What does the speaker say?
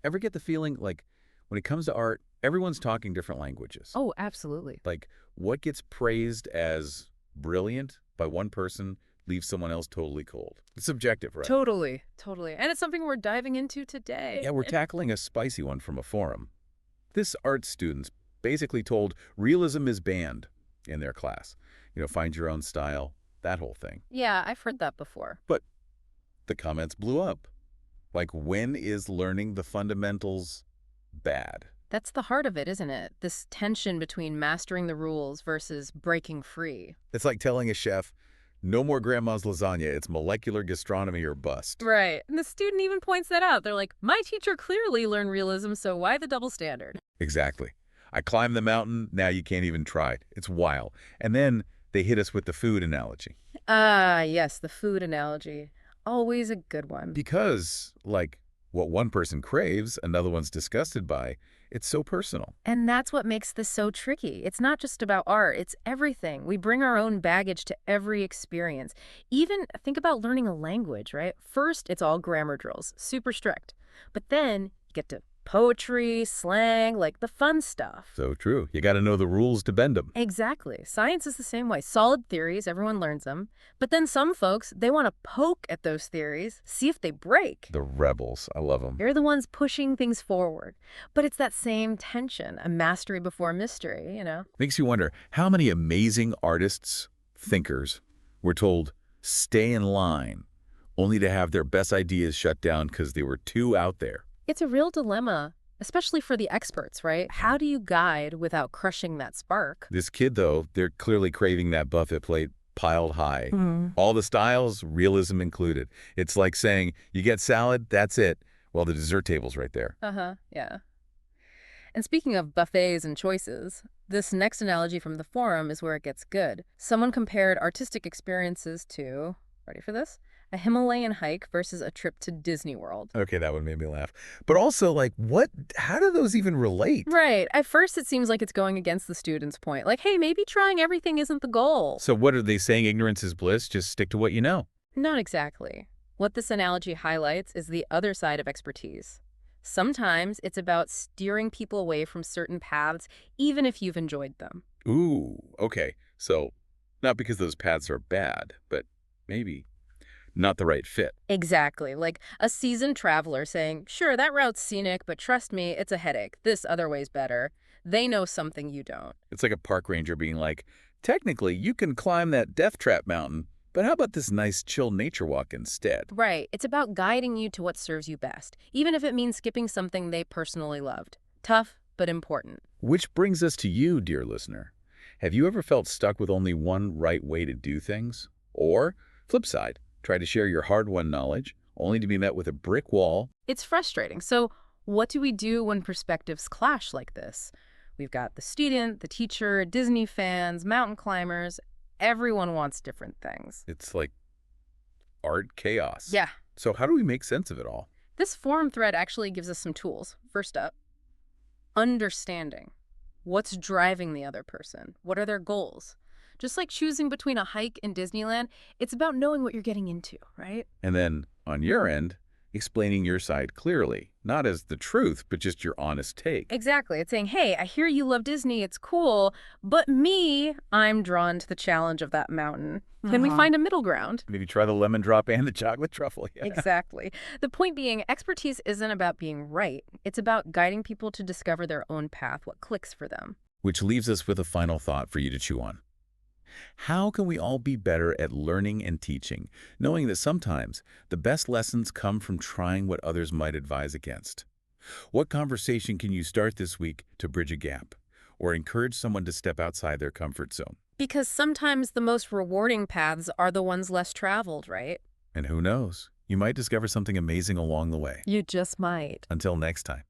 Ever get the feeling like when it comes to art, everyone's talking different languages? Oh, absolutely. Like what gets praised as brilliant by one person leaves someone else totally cold. It's subjective, right? Totally, totally. And it's something we're diving into today. Yeah, we're tackling a spicy one from a forum. This art student's basically told realism is banned in their class. Find your own style, that whole thing. Yeah, I've heard that before. But the comments blew up. Like, when is learning the fundamentals bad? That's the heart of it, isn't it? This tension between mastering the rules versus breaking free. It's like telling a chef, no more grandma's lasagna, it's molecular gastronomy or bust. Right. And the student even points that out. They're like, my teacher clearly learned realism, so why the double standard? Exactly. I climbed the mountain, now you can't even try it. It's wild. And then they hit us with the food analogy. Ah, yes, the food analogy. Always a good one. Because, like, what one person craves, another one's disgusted by, it's so personal. And that's what makes this so tricky. It's not just about art, it's everything. We bring our own baggage to every experience. Even think about learning a language, right? First, it's all grammar drills, super strict. But then you get to poetry, slang, like the fun stuff. So true. You got to know the rules to bend them. Exactly. Science is the same way. Solid theories, everyone learns them. But then some folks, they want to poke at those theories, see if they break. The rebels. I love them. They're the ones pushing things forward. But it's that same tension, a mastery before mystery. Makes you wonder how many amazing artists, thinkers, were told, stay in line, only to have their best ideas shut down because they were too out there. It's a real dilemma, especially for the experts, right? How do you guide without crushing that spark? This kid, though, they're clearly craving that buffet plate piled high. Mm. All the styles, realism included. It's like saying, you get salad, that's it. Well, the dessert table's right there. Yeah. And speaking of buffets and choices, this next analogy from the forum is where it gets good. Someone compared artistic experiences to, ready for this? A Himalayan hike versus a trip to Disney World. Okay, that one made me laugh. But also, like, how do those even relate? Right. At first, it seems like it's going against the student's point. Like, hey, maybe trying everything isn't the goal. So what are they saying? Ignorance is bliss? Just stick to what you know. Not exactly. What this analogy highlights is the other side of expertise. Sometimes it's about steering people away from certain paths, even if you've enjoyed them. Ooh, okay. So not because those paths are bad, but maybe not the right fit. Exactly. Like a seasoned traveler saying, sure, that route's scenic, but trust me, it's a headache. This other way's better. They know something you don't. It's like a park ranger being like, technically, you can climb that death trap mountain, but how about this nice chill nature walk instead? Right. It's about guiding you to what serves you best, even if it means skipping something they personally loved. Tough, but important. Which brings us to you, dear listener. Have you ever felt stuck with only one right way to do things? Or, flip side, try to share your hard-won knowledge, only to be met with a brick wall? It's frustrating. So what do we do when perspectives clash like this? We've got the student, the teacher, Disney fans, mountain climbers. Everyone wants different things. It's like art chaos. Yeah. So how do we make sense of it all? This forum thread actually gives us some tools. First up, understanding. What's driving the other person? What are their goals? Just like choosing between a hike and Disneyland, it's about knowing what you're getting into, right? And then, on your end, explaining your side clearly, not as the truth, but just your honest take. Exactly. It's saying, hey, I hear you love Disney, it's cool, but me, I'm drawn to the challenge of that mountain. Can we find a middle ground? Maybe try the lemon drop and the chocolate truffle. Yeah. Exactly. The point being, expertise isn't about being right. It's about guiding people to discover their own path, what clicks for them. Which leaves us with a final thought for you to chew on. How can we all be better at learning and teaching, knowing that sometimes the best lessons come from trying what others might advise against? What conversation can you start this week to bridge a gap or encourage someone to step outside their comfort zone? Because sometimes the most rewarding paths are the ones less traveled, right? And who knows, you might discover something amazing along the way. You just might. Until next time.